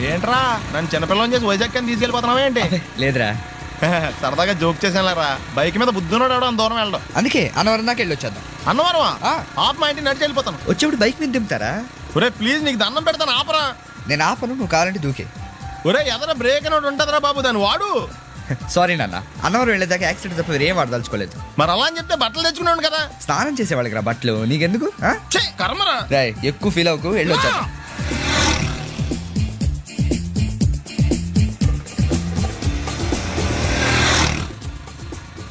ఏంట్రా నన్ను చిన్నపిల్లని చేసి వైజాగ్ అని తీసుకెళ్ళిపోతున్నావా ఏంటి? లేదురా, సరదాగా జోక్ చేసానులేరా. బైక్ మీద బుద్ధున్నాడు అంత దూరం వెళ్ళడం. అందుకే అన్నవరం దాకా వెళ్ళి వచ్చేద్దాం. అన్నవరమా? ఆ. ఆప్ మా ఇంటికి నడిచి వెళ్ళిపోతాను. వచ్చేప్పుడు బైక్ మీద దింపుతారా? ఒరే ప్లీజ్ నీకు దండం పెడతాను ఆపరా. నేను ఆపను, నువ్వు కావాలంటే దూకే. ఒరే ఎదర బ్రేక్ అని ఉంటుందిరా బాబు, దాన్ని వాడు. సారీ నాన్న, అన్నవరం వెళ్ళేదాకా యాక్సిడెంట్ తప్ప ఏం వాడదలుచుకోలేదు. మరి అలా అని చెప్తే బట్టలు తెచ్చుకున్నాను కదా. స్నానం చేసేవాళ్ళకి రా బట్టలు, నీకెందుకు? ఛే, కర్మరా. రాయ్ ఎక్కువ ఫీల్ అవ్వకు, వెళ్ళి వచ్చేద్దాం.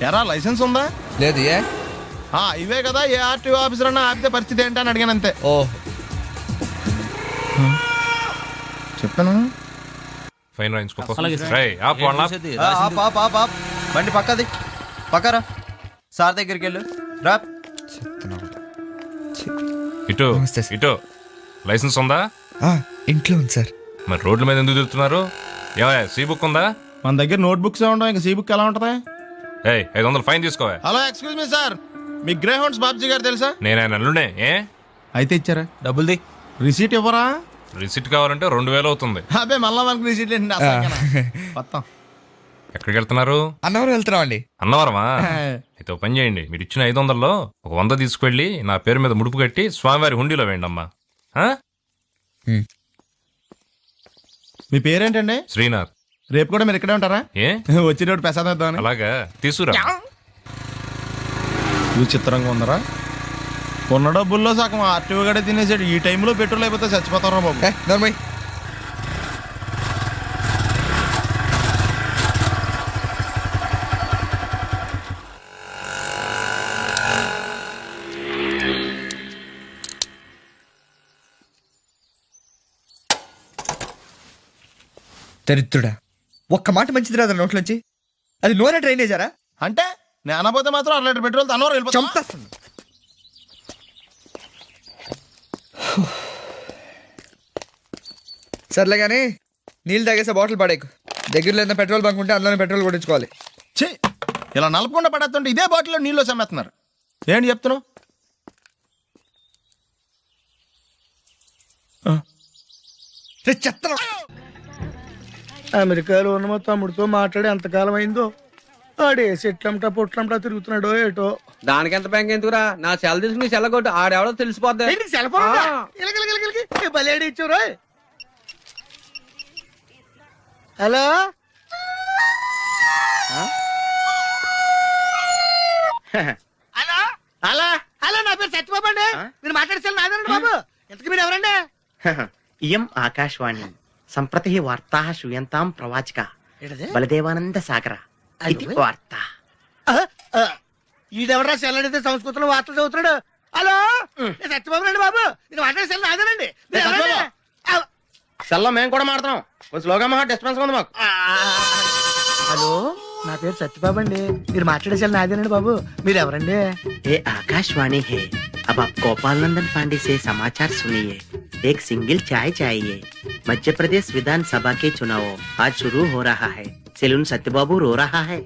ఎరా లైసెన్స్ ఉందా? లేదు. ఏ ఇవే కదా ఏ ఆర్టీఓ ఆఫీసర్ అన్నా ఆపితే పరిస్థితి ఏంటి అని అడిగాను అంతే. ఓ చెప్పాను. ఫైన్ బండి పక్కరా సార్ దగ్గరికి వెళ్ళు రా. ఇటు నమస్తే సార్. ఇటు లైసెన్స్ ఉందా? ఇంట్లో ఉంది సార్. మరి రోడ్ల మీద ఎందుకు తిరుగుతున్నారు? ఏమయ్య సీ బుక్ ఉందా? మన దగ్గర నోట్ బుక్స్ ఉండవు, ఇంకా సీ బుక్ ఎలా ఉంటది? 500 ఫైన్ తీసుకోవా. హలో ఎక్స్క్యూజ్ మీ సార్, మీ గ్రే హౌండ్స్ బాబ్జీ గారు తెలుసా? నేను ఆయన అల్లుడే. అయితే ఇచ్చారా? డబ్బుల్ది రిసీట్ ఇవ్వరా? రిసిట్ కావాలంటే 2000 అవుతుంది. అదే మళ్ళా మనకి రిసీట్ ఏంటి? మొత్తం ఎక్కడికి వెళ్తున్నారు? అన్నవరం వెళ్తున్నాం అండి. అన్నవరమా? అయితే ఒక పని చేయండి, మీరు ఇచ్చిన 500లో ఒక 100 తీసుకెళ్లి నా పేరు మీద ముడుపు కట్టి స్వామివారి హుండీలో వేయండి అమ్మా. మీ పేరేంటండి? శ్రీనాథ్. రేపు కూడా మీరు ఇక్కడే ఉంటారా? ఏ వచ్చినప్పుడు ప్రసాదం ఇద్దామని. అలాగా తీసుకురా. విచిత్రంగా ఉందరా, ఉన్న డబ్బుల్లో సగం ఆర్టీఓ గడే తినేసాడు. ఈ టైంలో పెట్రోల్ అయిపోతే చచ్చిపోతారా బాబు. నార్మల్ దరిద్రుడా, ఒక్క మాట మంచిది రాదు నోట్లోంచి. అది నూనె డ్రైనేజారా? అంటే నేను అనబోతే మాత్రం 2 లీటర్ పెట్రోల్ తనవారు వెళ్ళిపోతాం. చంపేస్తుంది. సర్లే కానీ నీళ్ళు తాగేసే బాటిల్ పడేకు. దగ్గరలో ఏదైనా పెట్రోల్ బంక్ ఉంటే అందులోనే పెట్రోల్ కొట్టించుకోవాలి. ఛీ, ఇలా నలపకుండా పడేస్తుంటే ఇదే బాటిల్లో నీళ్ళు సమ్మేస్తున్నారు. ఏంటి చెప్తున్నావు? చెత్త. అమెరికాలో ఉన్న మా తమ్ముడితో మాట్లాడి ఎంతకాలం అయిందో. ఆడే సెట్లంటా పొట్లంటా తిరుగుతున్నాడో ఏటో. దానికి ఎంత బ్యాంక్ ఎందుకురా? నా సెల్ తీసుకుని సెల్ కొట్టు, ఆడెవడో తెలిసిపోద్ది. బలేడి ఇచ్చారు. హలో హలో హలో హలో, నా పేరు సత్యబాబు అండి. మీరు మాట్లాడేసారు నాదండి బాబు. ఇంతకు మీరు ఎవరండి? ఇయం ఆకాశవాణి సంప్రతి వార్తా శ్రూయంతాం ప్రవాచక బలదేవానంద సాగర ఇది వార్త. ఈడెవరా సెల్లడితే సంస్కృతంలో వార్తలు చదువుతున్నాడు. హలో నేను సత్యబాబు రండి బాబు. నేను మాట్లాడేసాను నాదేనండి. సెల్లో మేము కూడా మాడతాం. స్లోగా మా డిస్టర్బెన్స్ ఉంది మాకు. హలో నా పేరు సత్యబాబు అండి. మీరు మాట్లాడేసాను నాదేనండి బాబు. మీరు ఎవరండి? ये आकाशवाणी है। अब आप गोपाल नंदन पांडे से समाचार सुनिए। एक सिंगल चाय चाहिए। मध्य प्रदेश विधानसभा के चुनाव आज शुरू हो रहा है। सेलून सत्यबाबू रो रहा है।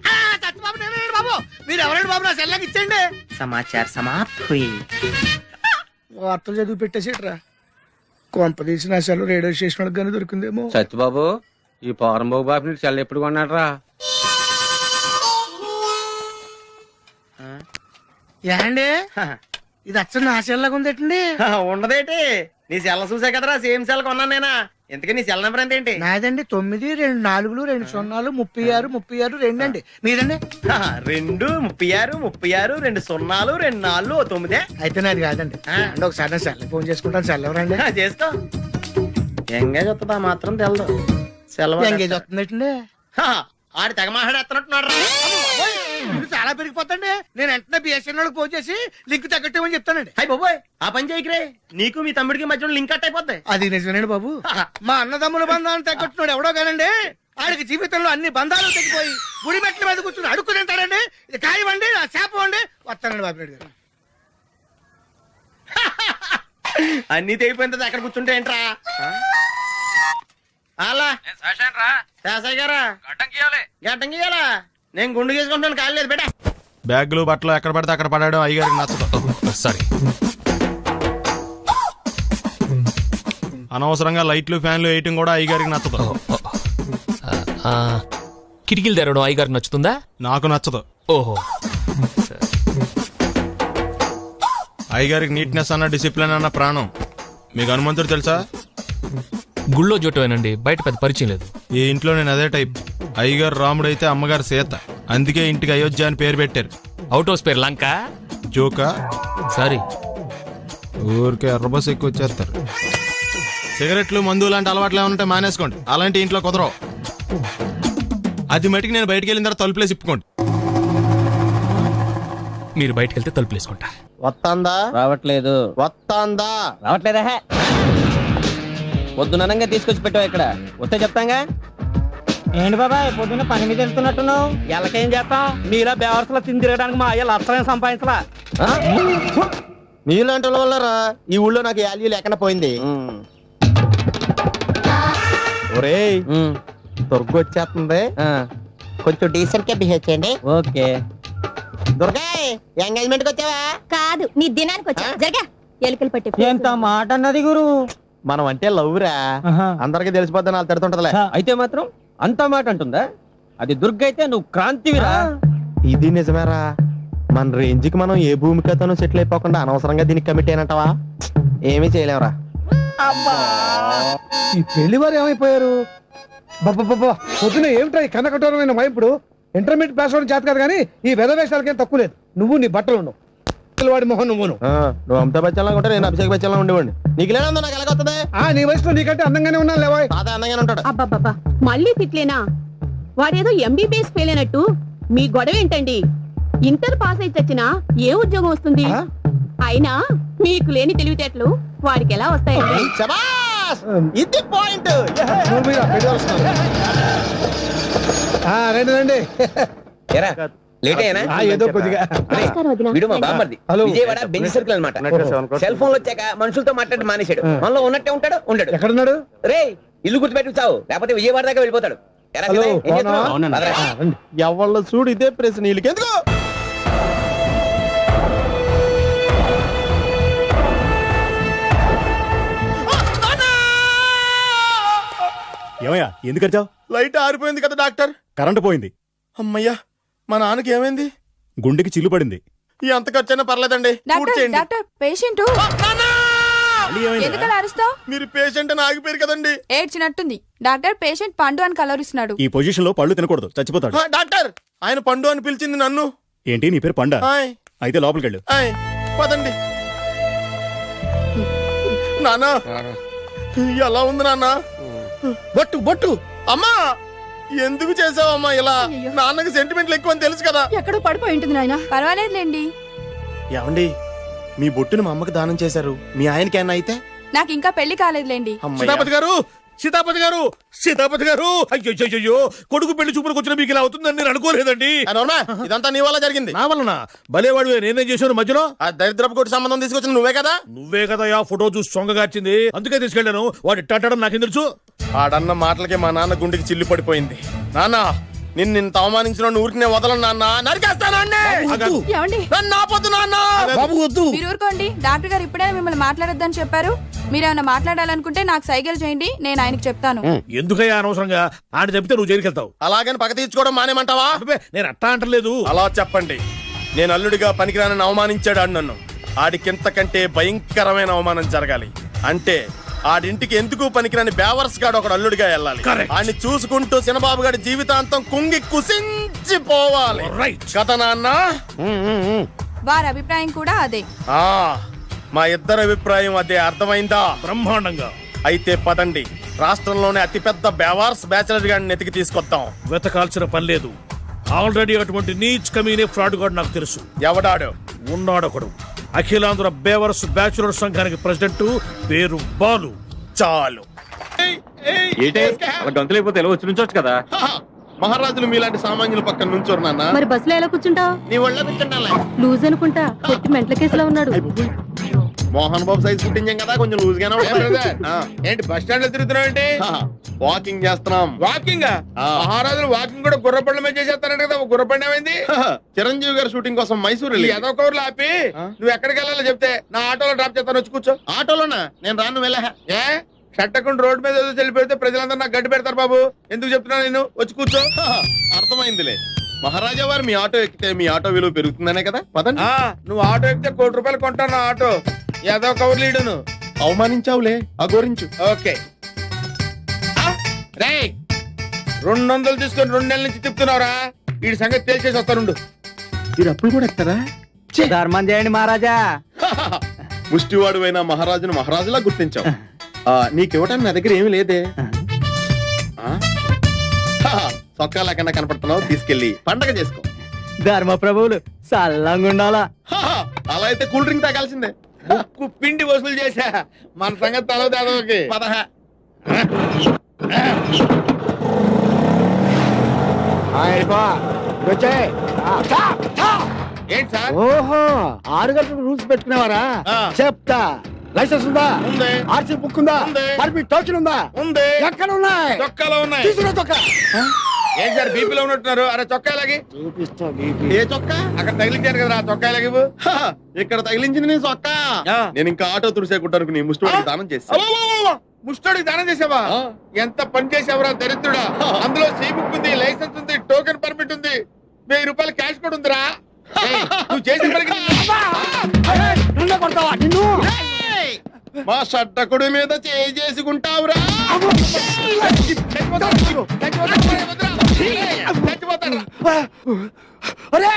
సత్యబాబు నేనండి బాబు. మీరు ఎవరండి బాబు? నా సెల్లాకి ఇచ్చండి. समाचार समाप्त हुई। వార్తలు చదివి పెట్టేసేట్రా. కొంపదీసి నా సెల్ రేడియో స్టేషన్ వాళ్ళకి కానీ దొరికిందేమో. సత్యబాబు, ఈ పౌరంబాబు బాబు నీకు సెల్ ఎప్పుడు కొన్నాడు రా? ఏండి ఇది అచ్చండి నా సెల్లాగా ఉందేటండి. ఉండదేటి, నీ సెల్ చూసా కదరా సేమ్ సెల్ కొన్నాను నేనా. ఇంతకీ నీ సెల్ నెంబర్ ఎంతేంటి? నాదండి 9 2 4 2 0 36 36 2 అండి. మీదండి? 2 36 36 2 0 2 4 9. అయితే నాది కాదండి. అంటే ఒకసారి నా సెల్ ఫోన్ చేసుకుంటాను. సెల్ ఎవరండి? చేసుకో. ఎంగేజ్ వస్తుందా మాత్రం తెలదు. సెలవు ఎంగేజ్ వస్తుందండి. ఆడి తెగ మాట్లాడేస్తున్నట్టున్నాడు. మీరు చాలా పెరిగిపోతండి. నేను వెంటనే బిఎస్ఎన్ వాళ్ళకి ఫోన్ చేసి లింక్ తగ్గట్టేమని చెప్తానండి. అయ్యి బాబోయ్, ఆ పని చేయకరే. నీకు మీ తమ్ముడికి మధ్యలో లింక్ కట్ అయిపోద్ది. అది నిజమేనండి బాబు. మా అన్నదమ్ముల బంధాలను తగ్గట్టున్నాడు ఎవడో కానండి. ఆడికి జీవితంలో అన్ని బంధాలు తగ్గిపోయి గుడి మెట్ల మీద కూర్చుని అడుక్కు తింటాడండి. ఇది కాయవండి, నా శాపం వస్తానండి బాబు నాయుడు గారు. అన్ని తెగిపోయింది అక్కడ కూర్చుంటే ఏంట్రా? అలా శాసయ్య గారా గడ్డం గీయాలా? నేను గుండు గీసుకుంటాను, కాలేదు బేటా. బ్యాగులు బట్టలు ఎక్కడ పడితే అక్కడ పడాడు అయ్యగారికి నచ్చదు. సారీ. అనవసరంగా లైట్లు ఫ్యాన్లు వేయటం కూడా అయ్యగారికి నచ్చదు. కిటికీలు తెరవడం అయ్యగారికి నచ్చుతుందా? నాకు నచ్చదు. ఓహో, అయ్యగారికి నీట్నెస్ అన్న డిసిప్లిన్ అన్న ప్రాణం. మీకు హనుమంతుడు తెలుసా? గుళ్ళో జోటమేనండి, బయట పెద్ద పరిచయం లేదు. ఈ ఇంట్లో నేను అదే టైప్. అయ్యగారు రాముడు అయితే అమ్మగారు సీత. అందుకే ఇంటికి అయోధ్య అని పేరు పెట్టారు. అవుట్ హౌస్ పేరు లంక. జోకా? సారీ. ఊరికే ఎర్రబస్ ఎక్కువ వచ్చేస్తారు. సిగరెట్లు మందు లాంటి అలవాట్లు ఏమంటే మానేసుకోండి. అలాంటి ఇంట్లో కుదరవు. అది మటుకు నేను బయటికి వెళ్ళిన తర్వాత తలుపులేసి ఇప్పుకోండి. మీరు బయటకు వెళ్తే తలుపులు వేసుకుంటా. వస్తాందా? రావట్లేదు. వస్తాందా? రావట్లేదా? పొద్దుననంగా తీసుకొచ్చి పెట్టావు ఇక్కడ. వస్తే చెప్తాంగా. ఏంటి బాబాయ్ పొద్దున్న పని మీద వెళ్తున్నట్టున్నావు? ఎలాకేం చేస్తాం? మీలా బేవర్సలా తిని తిరగడానికి మా అయ్య లక్షణం సంపాదించలా. మీలాంటి వాళ్ళ వల్లరా ఈ ఊళ్ళో నాకు వాల్యూ లేకుండా పోయింది. ఒరేయ్ దుర్గ వచ్చేస్తుంది, కొంచెం డీసెంట్ గా బిహేవ్ చేయండి. ఓకే. దుర్గా ఎంగేజ్మెంట్ కి వచ్చావా? కాదు, నీ దినానికి వచ్చా. జరగా ఎలుకలు పట్టి. ఎంత మాట అన్నది గురు. మనం అంటే లవ్ రా, అందరికి తెలిసిపోద్ది. నాకు తడుతుంటదిలే. అయితే మాత్రం అంత మాట అంటుందా? అది దుర్గ అయితే నువ్వు క్రాంతివిరా. ఇది నిజమేరా. మన రేంజ్ కి మనం ఏ భూమికతోనూ సెటిల్ అయిపోకుండా అనవసరంగా దీనికి కమిట్ అయినట్టవా? ఏమీ చేయలేవురా. ఈ పెళ్లి వారు ఏమైపోయారు? బాబా పొద్దున ఏమిటా ఈ కన్నకఠోరమైన వైపుడు? ఇంటర్మీడియట్ పాస్ అవడం చేత కాదు కానీ ఈ వెధవేషాలకేం తక్కువ లేదు. నువ్వు నీ బట్టలు ఉన్నావు, వాడి మొహం నువ్వును. నువ్వు అమితాబ్ బచ్చన్ లాగా ఉంటే నేను అభిషేక్ బచ్చన్ లాగా ఉండేవాడిని. నీకు లేనందో నాకు ఎలాగొస్తుంది? నీ వయసులో నీకంటే అందంగానే ఉన్నాను లేవా? తాత అందంగానే ఉంటాడు. అబ్బాబ్బా మళ్ళీ తిట్లేనా? వాడేదో ఎంబీబీఎస్ ఫెయిల్ అయినట్టు మీ గొడవ ఏంటండి? ఇంటర్ పాస్ అయితే వచ్చినా ఏ ఉద్యోగం వస్తుంది? అయినా మీకు లేని తెలివితేటలు వాడికి ఎలా వస్తాయండి? శబాష్! ఇది పాయింట్. రండి రండి. ఏదో కొద్దిగా వీడు మా బామ్మర్ది. విజయవాడ బెంచ్ సర్కిల్ అన్నమాట. సెల్ ఫోన్ వచ్చాక మనుషులతో మాట్లాడి మానేశాడు. మనలో ఉన్నట్టే ఉంటాడు, ఉండడు. ఎక్కడున్నాడు? రే ఇల్లు గుర్తుపెట్టి చావు, లేకపోతే విజయవాడ దాకా వెళ్ళిపోతాడు. ఎరా హలో, ఏం చేస్తున్నావ్? అవునా? పదరా. ఎవళ్ళ చూడు ఇదే ప్రశ్న. వీళ్ళకి ఎందుకు? ఏమయ్యా ఎందుకు వచ్చావు? లైట్ ఆరిపోయింది కదా డాక్టర్. కరెంటు పోయింది. అమ్మయ్యా, మా నాన్నకి ఏమైంది? గుండెకి చిల్లు పడింది. ఎంత ఖర్చైనా పర్లేదండి. పూడ్చేయండి. పేషెంట్ ఎందుకలా అరుస్తావు? మీరు పేషెంట్ అని ఆగిపోయారు కదండి. ఏడ్చినట్టుంది. డాక్టర్ పేషెంట్ పండు అని కలవరిస్తున్నాడు. ఈ పొజిషన్ లో పళ్ళు తినకూడదు, చచ్చిపోతాడు. డాక్టర్, ఆయన పండు అని పిలిచింది నన్ను. ఏంటి నీ పేరు పండా? ఆయ్, అయితే లోపలికి వెళ్ళు. ఆయ్, పదండి. నాన్న ఎలా ఉంది నాన్న? బొట్టు బొట్టు. అమ్మా ఎందుకు చేసావమ్మా ఇలా? నాన్నకి సెంటిమెంట్లు ఎక్కువ అని తెలుసు కదా. ఎక్కడో పడిపోయి ఉంటుంది నాయన. పర్వాలేదులేండి. ఏమండి, మీ బొట్టును మా అమ్మకి దానం చేశారు. మీ ఆయనకి ఏమన్నా అయితే? నాకు ఇంకా పెళ్లి కాలేదులేండి. సీతాపతి గారు, సీతాపతి గారు, సీతాపతి గారు. అయ్యో, కొడుకు పెళ్లి చూపులకు వచ్చిన మీకు ఇలా అవుతుందని నేను అనుకోలేదండి. ఇదంతా నీ వల్ల జరిగింది. నా వలన? భలేవాడు, నేనేం చేశాను మధ్యలో? ఆ దరిద్రపు కొట్టి సంబంధం తీసుకొచ్చిన నువ్వే కదా. నువ్వే కదా ఆ ఫోటో చూసి సొంగగార్చింది, అందుకే తీసుకెళ్ళాను. వాడు ఇట్టాడడం నాకేం తెలుసు? ఆడన్న మాటలకి మా నాన్న గుండెకి చిల్లు పడిపోయింది. నాన్న, నిన్ను ఇంత అవమానించిన ఊరికి నేను వదలను నాన్న. నరికేస్తాను నన్ను ఆపొద్దు నాన్న. బాబు వద్దు. మీరు ఊరుకోండి. డాక్టర్ గారు ఇప్పుడే మిమ్మల్ని మాట్లాడొద్దని చెప్పారు. మీరేమైనా మాట్లాడాలనుకుంటే నాకు సైగలు చేయండి, నేను ఆయనకు చెప్తాను. ఎందుకయ్యా అనవసరంగా? ఆయన చెప్తే నువ్వు జైలుకి వెళ్తావు. అలాగని పక్క తీర్చుకోవడం మానేమంటావా? నేను అట్టా అంటలేదు. అలా చెప్పండి. నేను అల్లుడిగా పనికిరానని అవమానించాడు ఆడు నన్ను. ఆడికింతకంటే భయంకరమైన అవమానం జరగాలి. అంటే ఆడింటికి ఎందుకు పనికిరాని బేవర్స్ గాడు ఒకడు అల్లుడిగా వెళ్ళాలి. ఆడిని చూసుకుంటూ చిన్నబాబు గారి జీవితాంతం కుంగి కుసించిపోవాలి కదా నాన్న. వారి అభిప్రాయం కూడా అదే. మా ఇద్దరి అభిప్రాయం అదే. అర్థమైందా? బ్రహ్మాండంగా. అయితే పదండి, రాష్ట్రంలోనే అతిపెద్ద బేవార్స్ బ్యాచిలర్ గాడిని ఎతికి తీసుకొద్దాం. వెతకాల్సిన పని లేదు. ఆల్రెడీ అటువంటి నీచ్ కమీనే ఫ్రాడ్ గాడు నాకు తెలుసు. ఎవడాడు? ఉన్నాడొకడు. అఖిలాంధ్ర బేవర్స్ బ్యాచులర్ సంఘానికి ప్రెసిడెంట్, పేరు బాలు. చాలు. గంతులైపోతే ఎలా వచ్చి నుంచోచ్చు కదా. మహారాజులు మీలాంటి సామాన్యుల పక్కన నుంచోరు నాన్న. మరి బస్సులో ఎలా కూర్చుంటావు? నీ ఒళ్ళో కూర్చుంటాలే. లూజ్ అనుకుంటా, కొట్టి మెంటల కేసులో ఉన్నాడు. మోహన్ బాబు సైజ్ పుట్టించాం కదా, కొంచెం లూజ్ గానే ఏంటి బస్ స్టాండ్ లో తిరుగుతున్నావు? ఏంటి వాకింగ్ చేస్తున్నాం. వాకింగ్? మహారాజులు వాకింగ్ కూడా గుర్రపండ్ల మీద చేసేస్తారంట కదా. గుర్రపండి ఏమైంది? చిరంజీవి గారి షూటింగ్ కోసం మైసూరు ఏదో కౌరులు ఆపి నువ్వు ఎక్కడికి వెళ్ళాలో చెప్తే నా ఆటోలో డ్రాప్ చేస్తాను, వచ్చి కూర్చో. ఆటోలోనా? నేను రాను వెళ్ళా. ఏ షట్టకుండా రోడ్డు మీద ఏదో చెల్లిపెడితే ప్రజలందరూ నాకు గడ్డి పెడతారు బాబు. ఎందుకు చెప్తున్నా నేను? వచ్చి కూర్చో. అర్థమైందిలే. మహారాజా వారు మీ ఆటో ఎక్కితే మీ ఆటో విలువ పెరుగుతుందనే కదా పదండి. నువ్వు ఆటో ఎక్కితే ₹1 కొంటాను నా ఆటో. ఏదో కవర్ లీడును అవమానించావులే, అఘోరించు. ఓకే. రేయ్ 200 తీసుకొని 2 నెలల నుంచి తిప్పుతున్నావురా. వీడి సంగతి తేల్చేసి వస్తానుండు. మీరు అప్పుడు కూడా ఎత్తారా? ధర్మం చేయండి మహారాజా. ముష్టివాడు అయినా మహారాజును మహారాజులా గుర్తించావు. నీకివ్వటానికి నా దగ్గర ఏమీ లేదే. సొక్కా లేకుండా కనపడుతున్నావు, తీసుకెళ్లి పండగ చేసుకో. ధర్మ ప్రభువులు సల్లంగుండాలా. అలా అయితే కూల్ డ్రింక్ తాగాల్సిందే. ముక్కు పిండి వసూలు చేశా. మన సంగతి తలవ దాదోకి. పదహ ఏంటి సార్? ఓహో 6 గంటలకు రూల్స్ పెట్టుకునేవారా? చెప్తా. లైసెన్స్ ఉందా? ఉంది. ఆర్సీ బుక్ ఉందా? ఉంది. పర్మిట్ టోకెన్ ఉందా? ఉంది. ఎక్కడ ఉన్నాయి? చొక్కాలో ఉన్నాయి. తీసుకురా చొక్కా. ఏంటి సార్ బీపీలో ఉన్నట్టున్నారు? అరే చొక్కా లాగి. చూపిస్తా ఏ చొక్కా? అక్కడ తగిలించాను కదా చొక్కా లాగి. ఇక్కడ తగిలించింది నీ చొక్కా. నేను ఇంకా ఆటో తుడిసేకుంటాను నీ ముష్టివాడికి దానం చేస్తా. ముష్టోడికి దానం చేసావా? ఎంత పని చేసావురా దరిద్రుడా. అందులో సీ బుక్ ఉంది, లైసెన్స్ ఉంది, టోకెన్ పర్మిట్ ఉంది, ₹1000 క్యాష్ కూడా ఉందిరా. ఏయ్, నువ్వు చేసిన పనికి కొడతావా నిన్ను? మా షట్టకుడి మీద చేయి చేసుకుంటావురా. ఒరే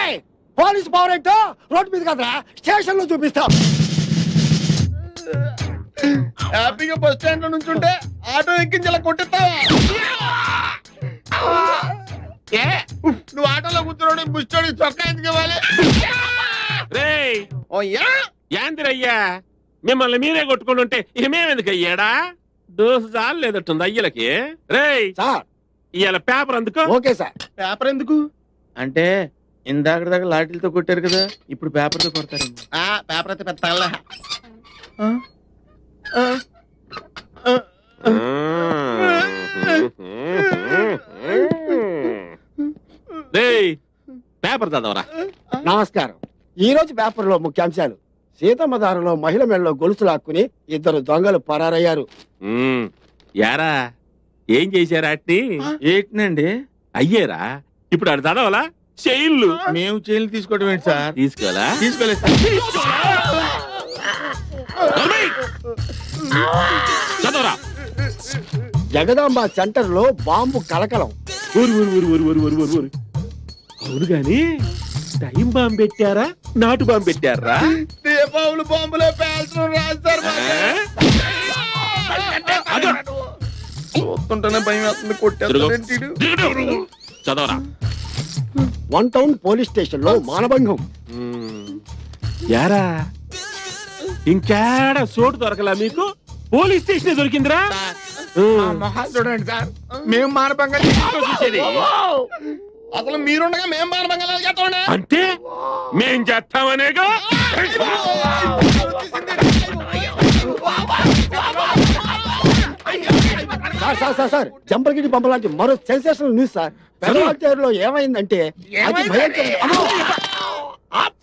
పోలీస్ పవర్ ఏంటో రోడ్డు మీద కదరా స్టేషన్ లో చూపిస్తా. హ్యాపీగా బస్ స్టాండ్ లో నుంచి ఉంటే ఆటో ఎక్కించి ఇలా కొట్టిస్తావా? నువ్వు ఆటోలో కూర్చున్నాడు ముష్టోడి చొక్కా ఎందుకు ఇవ్వాలి? యాందిరయ్యా మిమ్మల్ని మీరే కొట్టుకుని ఉంటే ఇక మేమెందుకు అయ్యాడా? డోసు చాలు లేదట్టుంది అయ్యలకి. రేయ్ సార్ ఇవాళ పేపర్ అందుకో. Okay sir. పేపర్ ఎందుకు అంటే ఇందాక దాకా లాఠీలతో కొట్టారు కదా, ఇప్పుడు పేపర్ తో కొడతారు. పేపర్ అయితే పెద్ద తగలే. రేయ్ పేపర్ చదవరా. నమస్కారం. ఈ రోజు పేపర్ లో ముఖ్యాంశాలు: సీతమ్మ దారిలో మహిళ మెడలో గొలుసు లాక్కుని 2 దొంగలు పరారయ్యారు. యారా ఏం చేశారా? అట్ని ఏంటండి అయ్యేరా. ఇప్పుడు ఆడు చదవాలా? చైన్లు. మేము చైన్లు తీసుకోవడం ఏంటి సార్? తీసుకోవాలా? తీసుకోలేదు సార్. చదవరా. జగదాంబ సెంటర్ లో బాంబు కలకలం. అవును గాని టైం బాంబు పెట్టారా నాటు బాంబు పెట్టారా? దీపావళి బాంబులో పేల్చడం రాదు సార్. చూస్తుంటేనే భయం వేస్తుంది. కొట్టేస్తాడు. చదవరా. 1 టౌన్ పోలీస్ స్టేషన్ లో మానభంగం. యారా ఇంకేడా చోటు దొరకలా మీకు? పోలీస్ స్టేషన్ దొరికిందిరా. మొహాలు చూడండి సార్. మేము మానభంగా చూసేది. అసలు మీరుండగా మేము మానభంగాలు చేస్తామండి. అంటే మేం చేస్తామనేగా. సార్ జంపగిరి పంప లాంటి మరో సెన్సేషనల్ న్యూస్ సార్. పెద్దవాళ్ళలో ఏమైందంటే అది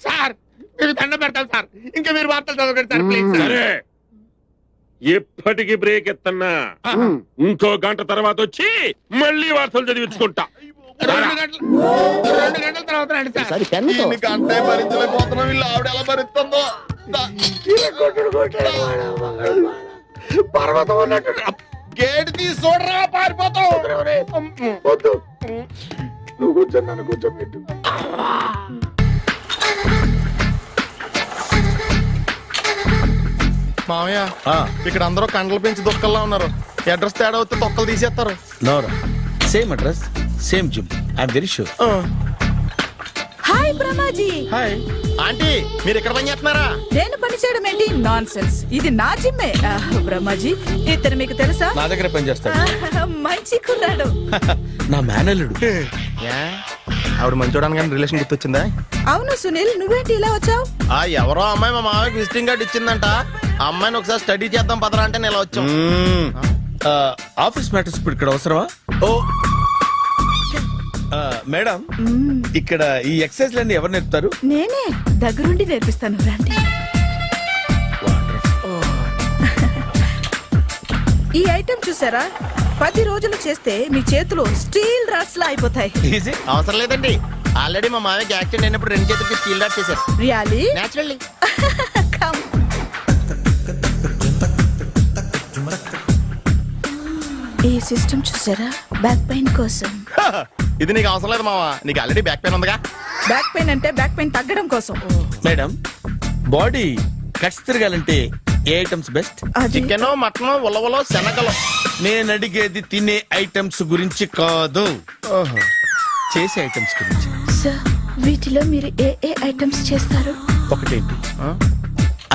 సార్ మీరు దండ పెడతారు సార్. ఇంకా మీరు వార్తలు చదవకండి సార్ ప్లీజ్. సరే ఎప్పటికి బ్రేక్ ఎత్తన్నా. ఇంకో గంట తర్వాత వచ్చి మళ్ళీ వార్తలు చదివించుకుంటా. 2 గంటల తర్వాత రండి సార్. సరే పెన్నుతో అంటే భరించలేకపోతున్నాం. వీళ్ళు ఆవిడ ఎలా భరిస్తుందో. పర్వతం అన్నట్టు గేట్ తీసి చూడరా, పారిపోతావు. నువ్వు కూర్చొని నన్ను కూర్చోబెట్టు. మామయ్య ఇక్కడ అందరూ కండలు పెంచి దుక్కల్లా ఉన్నారు. అడ్రస్ తేడా వస్తే తొక్కలు తీసేస్తారు. నోరా same address same gym. I'm very sure. Hi Brahmaji. Hi aunty, మీరు ఇక్కడ పని చేస్తున్నారా? నేను పని చేయడం ఏంటి? Nonsense. ఇది నా జిమ్మే. బ్రహ్మాజీ ఇతను మీకు తెలుసా? నా దగ్గర పని చేస్తాడు. మంచి కుర్రాడు. నా మేనల్లుడు. ఆవిడ మంచి చూడడానికి రిలేషన్ గుర్తొచ్చిందా? అవును సునీల్, నువ్వేంటి ఇలా వచ్చావు? ఎవరో అమ్మాయి మా మామయ్యకి విజిటింగ్ కార్డు ఇచ్చిందంట. ఆ అమ్మాయిని ఒకసారి స్టడీ చేద్దాం పదరా అంటే నేను ఇలా వచ్చాం. ఆఫీస్ మ్యాటర్స్ ఇప్పుడు ఇక్కడ అవసరమా? ఓ మేడం, ఇక్కడ ఈ ఎక్సర్సైజ్ లన్నీ ఎవరు నేర్పుతారు? నేనే దగ్గరుండి నేర్పిస్తాను రండి. ఈ ఐటెం చూసారా 10 రోజులు చేస్తే మీ చేతులు స్టీల్ రాట్స్ లా అయిపోతాయి. అవసరం లేదండి, ఆల్రెడీ మా మామయ్యకి యాక్సిడెంట్ అయినప్పుడు 2 చేతులకి స్టీల్ డాట్ చేశారు. రియల్లీ? నేచురల్లీ. కమ్. ఈ సిస్టమ్ చూసారా, బ్యాక్ పెయిన్ కోసం. ఇది నీకు అవసరం లేదు మావా, నీకు ఆల్రెడీ బ్యాక్ పెయిన్ ఉందిగా. బ్యాక్ పెయిన్ అంటే బ్యాక్ పెయిన్ తగ్గడం కోసం. మేడం, బాడీ కట్స్ తిరగాలంటే ఏ ఐటమ్స్ బెస్ట్? చికెన్, మటన్, ఉలవలో, శనగలు. నేను అడిగేది తినే ఐటమ్స్ గురించి కాదు, చేసే ఐటమ్స్ గురించి. సార్, వీటిలో మీరు ఏ ఏ ఐటమ్స్ చేస్తారు? ఒకటేంటి,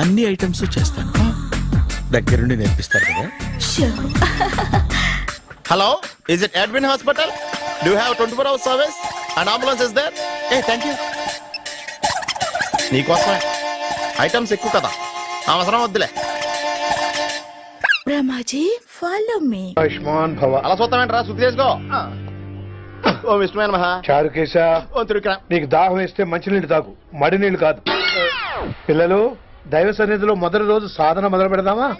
అన్ని ఐటమ్స్ చేస్తాను. దగ్గరుండి నేర్పిస్తారు కదా. Hello, is it admin hospital? Do have 24 hours service and ambulance is there? Thank you. నీకోసమే ఐటమ్స్ ఎక్కువ కదా, అవసరం వద్దులే. Brahmaji, follow me. ఆయుష్మాన్ భవ. అలా చూస్తామేంట్రా, శుద్ధి చేసుకో. ఓ విష్ణుమైన మహా చారుకేశ, ఓ తిరుక్రా. నీకు దాహం వేస్తే మంచినీళ్ళు తాగు, మడి నీళ్ళు కాదు. పిల్లలు, దైవ సన్నిధిలో మొదటి రోజు సాధన మొదలు పెడదామా?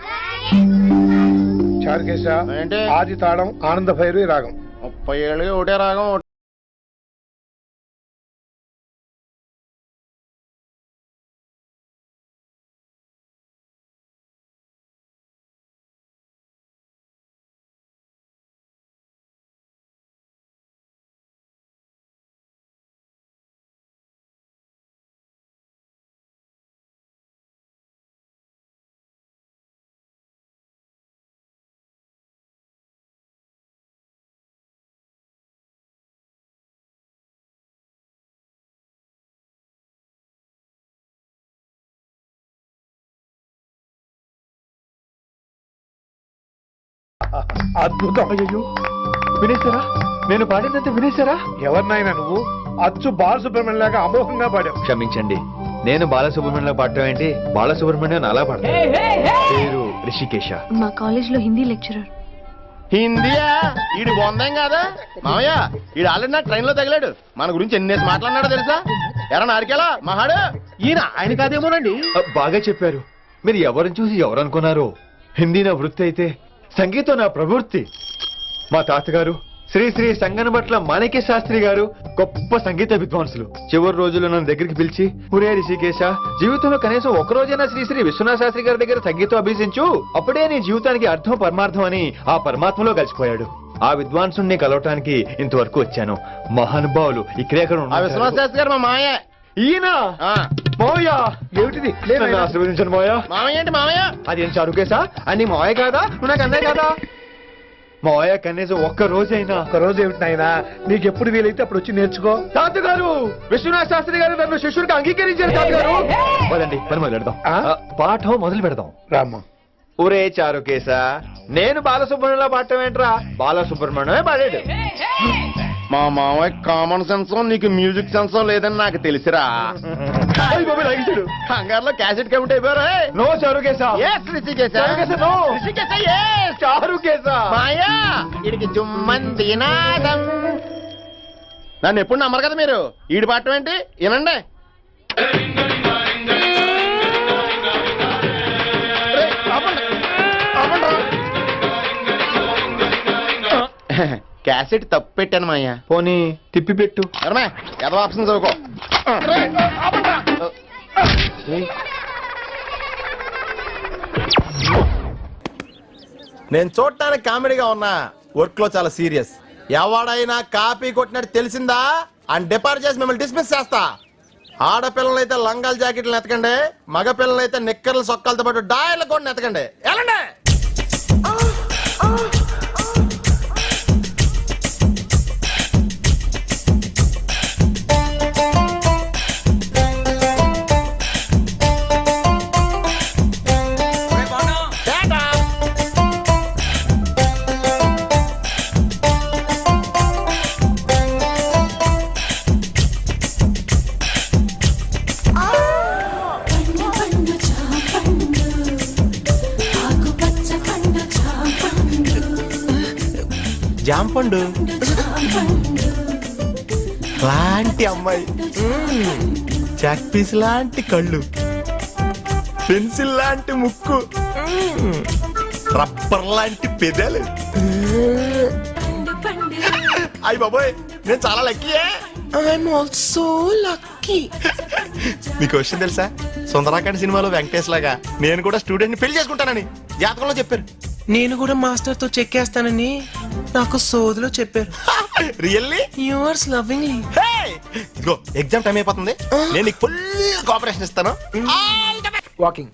చారుకేశ, ఏంటి? ఆది తాళం ఆనంద భైరవి రాగం. 30 ఏళ్ళుగా ఒకటే రాగం. అద్భుతం. అయ్యో, వినేశారా? నేను పాడిందంటే వినేశారా? ఎవరినైనా నువ్వు అచ్చు బాలసుబ్రహ్మణ్యం లాగా అమోఘంగా పాడావు. క్షమించండి, నేను బాలసుబ్రహ్మణ్యంలో పాడటం ఏంటి? బాలసుబ్రహ్మణ్యం అలా పాడతాను. పేరు రిషికేశ. మా కాలేజ్ లో హిందీ లెక్చరర్. హిందీయా? ఈడు బొందేం కాదా మామయ్య? ఈడు ఆల్రెడీ నా ట్రైన్ లో తగిలాడు. మన గురించి ఎన్నేసి మాట్లాడినాడో తెలుసా? ఎరా నారికేలా మహాడు, ఈయన ఆయన కాదేమోనండి. బాగా చెప్పారు. మీరు ఎవరిని చూసి ఎవరు అనుకున్నారు? హిందీ నా వృత్తి అయితే సంగీతం నా ప్రవృత్తి. మా తాతగారు శ్రీ శ్రీ సంగనబట్ల మాణిక్య శాస్త్రి గారు గొప్ప సంగీత విద్వాంసులు. చివరి రోజుల్లో నన్ను దగ్గరికి పిలిచి, ఒరే రిషికేశ, జీవితంలో కనీసం ఒక రోజైనా శ్రీ శ్రీ విశ్వనాథ శాస్త్రి గారి దగ్గర సంగీతం అభ్యసించు, అప్పుడే నీ జీవితానికి అర్థం పరమార్థం అని ఆ పరమాత్మలో కలిసిపోయాడు. ఆ విద్వాంసుని కలవటానికి ఇంతవరకు వచ్చాను. మహానుభావులు ఇక్కడే విశ్వనాథ శాస్త్రి గారు మా మామయ్య. ఈయన మావయ్య. ఏమిటిది? ఆశీర్వదించండి మావయ్య. మామయ్య ఏంటి మామయ్య? అదేం చారుకేశా, అని మావయ్య కాదా? నువ్వు నాకు అన్నయ్య కాదా? మావయ్య కనీసం ఒక్క రోజైనా. ఒక రోజు ఏమిటి నాయనా, నీకు ఎప్పుడు వీలైతే అప్పుడు వచ్చి నేర్చుకో. తాతగారు, విశ్వనాథ శాస్త్రి గారు నన్ను శిష్యుడికి అంగీకరించారు. తాతగారు, పదండి పని మొదలు పెడదాం. పాఠం మొదలు పెడదాం. రామ్మ. ఒరే చారుకేశ, నేను బాలసుబ్రహ్మణ్యంలో పాడటం ఏంట్రా? బాలసుబ్రహ్మణ్యమే పాడాడు. మా మామయ్య కామన్ సెన్స్, నీకు మ్యూజిక్ సెన్స్ లేదని నాకు తెలిసిరా. కంగారులో క్యాసెట్ కమిట్ అయిపోయారు. నో చారుకేశ. చారుకేశ. మాయా వీడికి జుమ్మంది నాదం. నన్ను ఎప్పుడు నమ్మరు కదా మీరు. ఈడి పాఠం ఏంటి వినండి. క్యాసెట్ తప్పు పెట్టాను మాయ్యా. పోనీ తిప్పి పెట్టు. ఏదో ఆప్షన్ చదువుకో. నేను చూడటానికి కామెడీగా ఉన్నా, వర్క్ లో చాలా సీరియస్. ఎవడైనా కాపీ కొట్టినట్టు తెలిసిందా అని డిపార్ట్ చేసి మిమ్మల్ని డిస్మిస్ చేస్తా. ఆడపిల్లలైతే లంగాల జాకెట్లు ఎతకండి, మగ పిల్లలైతే నిక్కర్లు సొక్కలతో పాటు డాయర్లు కూడా ఎతకండి. వెళ్ళండి. జాంపండు లాంటి అమ్మాయి, చాక్ పీస్ లాంటి కళ్ళు, పెన్సిల్ లాంటి ముక్కు, రబ్బర్ లాంటి పెదాలు. అయ్య బాబోయ్, నేను చాలా లక్కీయే. I'm also lucky. మీకు విషయం తెలుసా, సుందరాకాండ్ సినిమాలో వెంకటేష్ లాగా నేను కూడా స్టూడెంట్ ని పెళ్లి చేసుకుంటానని జాతకంలో చెప్పారు. నేను కూడా మాస్టర్ తో చెక్కేస్తానని నాకు సోదిలో చెప్పారు. రియల్లీ? యూఆర్స్ లవింగ్లీ. ఇదిగో ఎగ్జామ్ టైం అయిపోతుంది, నేను నీకు ఫుల్ కోఆపరేషన్ ఇస్తాను. వాకింగ్